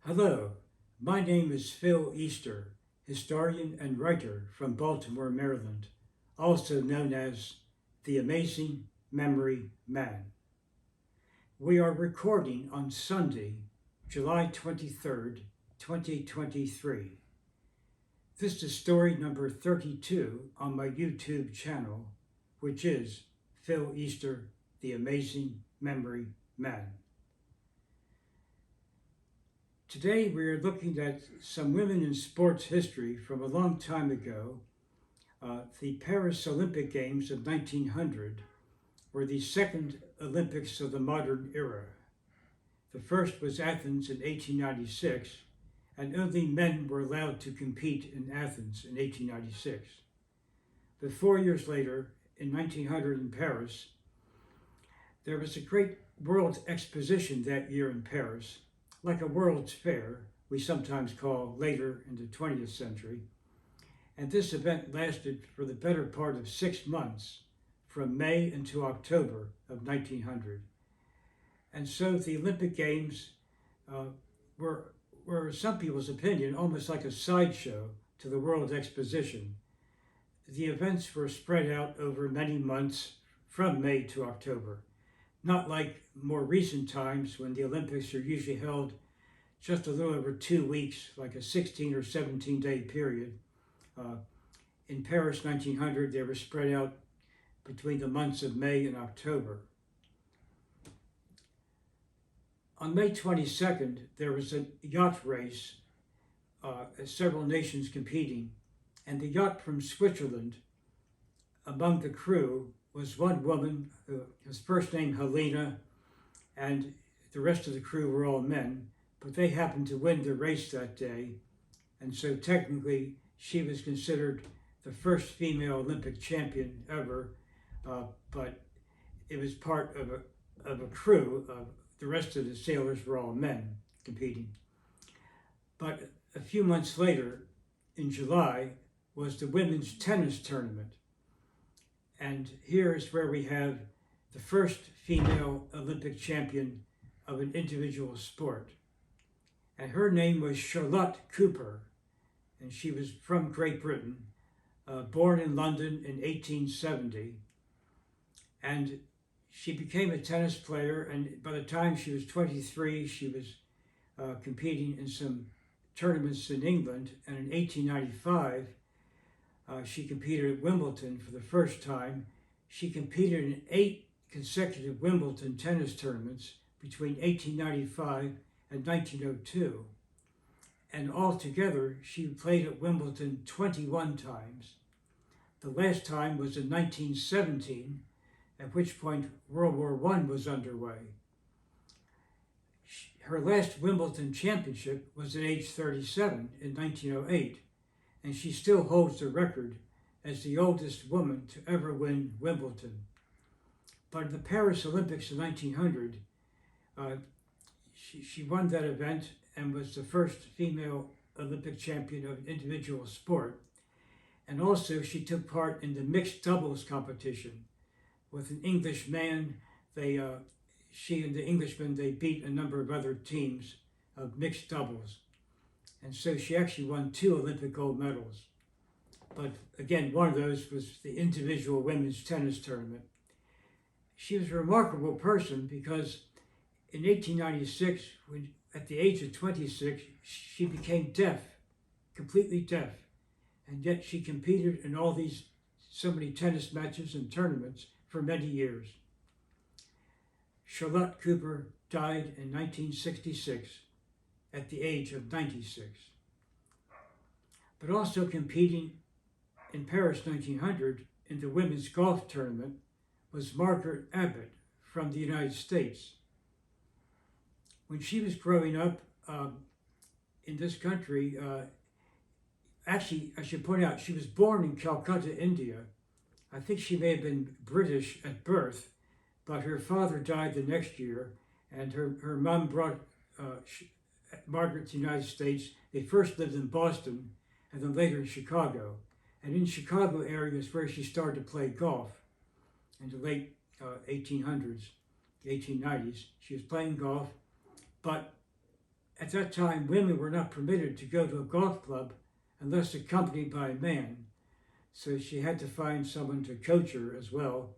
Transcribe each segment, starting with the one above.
Hello, my name is Phil Easter, historian and writer from Baltimore, Maryland, also known as the Amazing Memory Man. We are recording on Sunday, July 23rd, 2023. This is story number 32 on my YouTube channel, which is Phil Easter, the Amazing Memory Man. Today we are looking at some women in sports history from a long time ago. The Paris Olympic Games of 1900 were the second Olympics of the modern era. The first was Athens in 1896, and only men were allowed to compete in Athens in 1896. But 4 years later, in 1900 in Paris, there was a great World Exposition that year in Paris, like a World's Fair, we sometimes call later in the 20th century. And this event lasted for the better part of 6 months, from May until October of 1900. And so the Olympic Games were some people's opinion, almost like a sideshow to the World Exposition. The events were spread out over many months from May to October. Not like more recent times when the Olympics are usually held just a little over 2 weeks, like a 16 or 17 day period. In Paris 1900, they were spread out between the months of May and October. On May 22nd, there was a yacht race, several nations competing, and the yacht from Switzerland, among the crew, was one woman who was first named Helena, and the rest of the crew were all men, but they happened to win the race that day, and so technically she was considered the first female Olympic champion ever, but it was part of a crew. The rest of the sailors were all men competing. But a few months later, in July, was the women's tennis tournament. And here is where we have the first female Olympic champion of an individual sport. And her name was Charlotte Cooper, and she was from Great Britain, born in London in 1870. And she became a tennis player, and by the time she was 23, she was competing in some tournaments in England. And in 1895, she competed at Wimbledon for the first time. She competed in 8 consecutive Wimbledon tennis tournaments between 1895 and 1902. And altogether, she played at Wimbledon 21 times. The last time was in 1917, at which point World War I was underway. Her last Wimbledon championship was at age 37 in 1908. And she still holds the record as the oldest woman to ever win Wimbledon. But in the Paris Olympics in 1900, she won that event and was the first female Olympic champion of an individual sport. And also she took part in the mixed doubles competition with an English man. She and the Englishman, they beat a number of other teams of mixed doubles. And so she actually won 2 Olympic gold medals. But again, one of those was the individual women's tennis tournament. She was a remarkable person because in 1896, at the age of 26, she became deaf, completely deaf. And yet she competed in all so many tennis matches and tournaments for many years. Charlotte Cooper died in 1966. At the age of 96. But also competing in Paris 1900 in the women's golf tournament was Margaret Abbott from the United States. When she was growing up in this country, actually, I should point out, she was born in Calcutta, India. I think she may have been British at birth, but her father died the next year, and her mom brought Margaret to the United States. They first lived in Boston and then later in Chicago. And in Chicago area is where she started to play golf in the late 1800s, the 1890s. She was playing golf, but At that time, women were not permitted to go to a golf club unless accompanied by a man. So she had to find someone to coach her as well.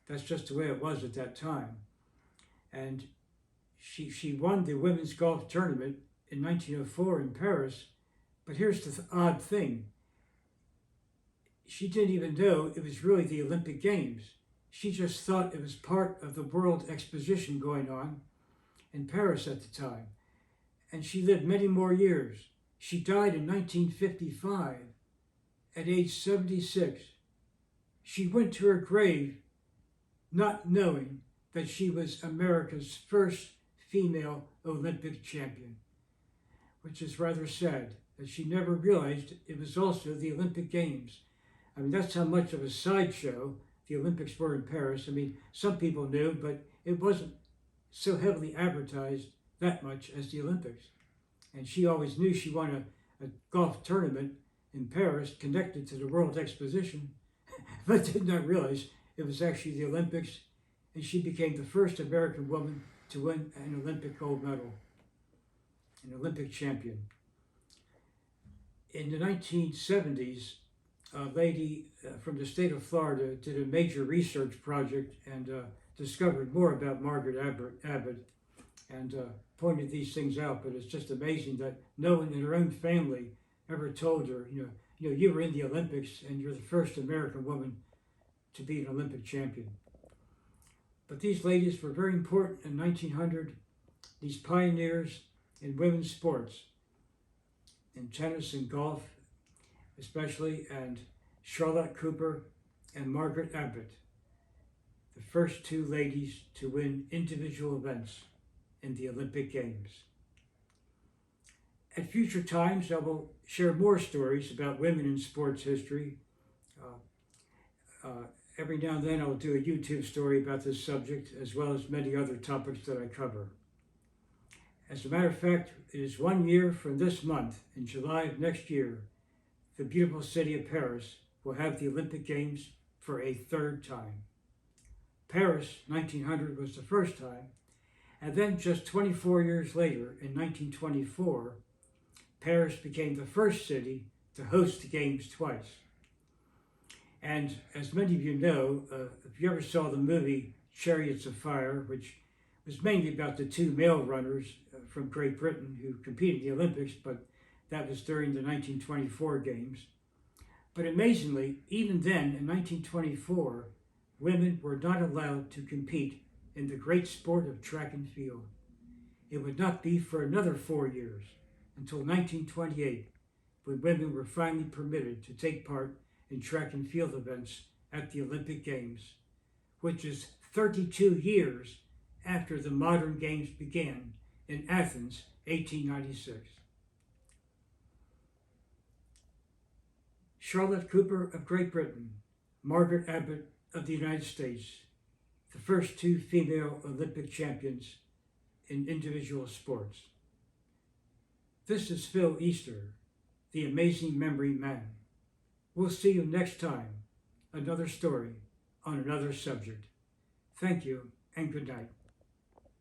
That's just the way it was at that time. And she won the women's golf tournament in 1904 in Paris. But here's the odd thing. She didn't even know it was really the Olympic Games. She just thought it was part of the World Exposition going on in Paris at the time. And she lived many more years. She died in 1955 at age 76. She went to her grave not knowing that she was America's first female Olympic champion, which is rather sad that she never realized it was also the Olympic Games. I mean, that's how much of a sideshow the Olympics were in Paris. I mean, some people knew, but it wasn't so heavily advertised that much as the Olympics. And she always knew she won a golf tournament in Paris connected to the World Exposition, but did not realize it was actually the Olympics, and she became the first American woman to win an Olympic gold medal, an Olympic champion. In the 1970s, a lady from the state of Florida did a major research project and discovered more about Margaret Abbott and pointed these things out. But it's just amazing that no one in her own family ever told her, you were in the Olympics and you're the first American woman to be an Olympic champion. But these ladies were very important in 1900, these pioneers in women's sports, in tennis and golf especially, and Charlotte Cooper and Margaret Abbott, the first two ladies to win individual events in the Olympic Games. At future times, I will share more stories about women in sports history. Every now and then I'll do a YouTube story about this subject, as well as many other topics that I cover. As a matter of fact, it is 1 year from this month, in July of next year, the beautiful city of Paris will have the Olympic Games for a third time. Paris, 1900, was the first time, and then just 24 years later, in 1924, Paris became the first city to host the Games twice. And as many of you know, if you ever saw the movie Chariots of Fire, which was mainly about the two male runners from Great Britain who competed in the Olympics, but that was during the 1924 Games. But amazingly, even then, in 1924, women were not allowed to compete in the great sport of track and field. It would not be for another 4 years, until 1928, when women were finally permitted to take part in track and field events at the Olympic Games, which is 32 years after the modern games began in Athens, 1896. Charlotte Cooper of Great Britain, Margaret Abbott of the United States, the first two female Olympic champions in individual sports. This is Phil Easter, the Amazing Memory Man. We'll see you next time, another story on another subject. Thank you and good night.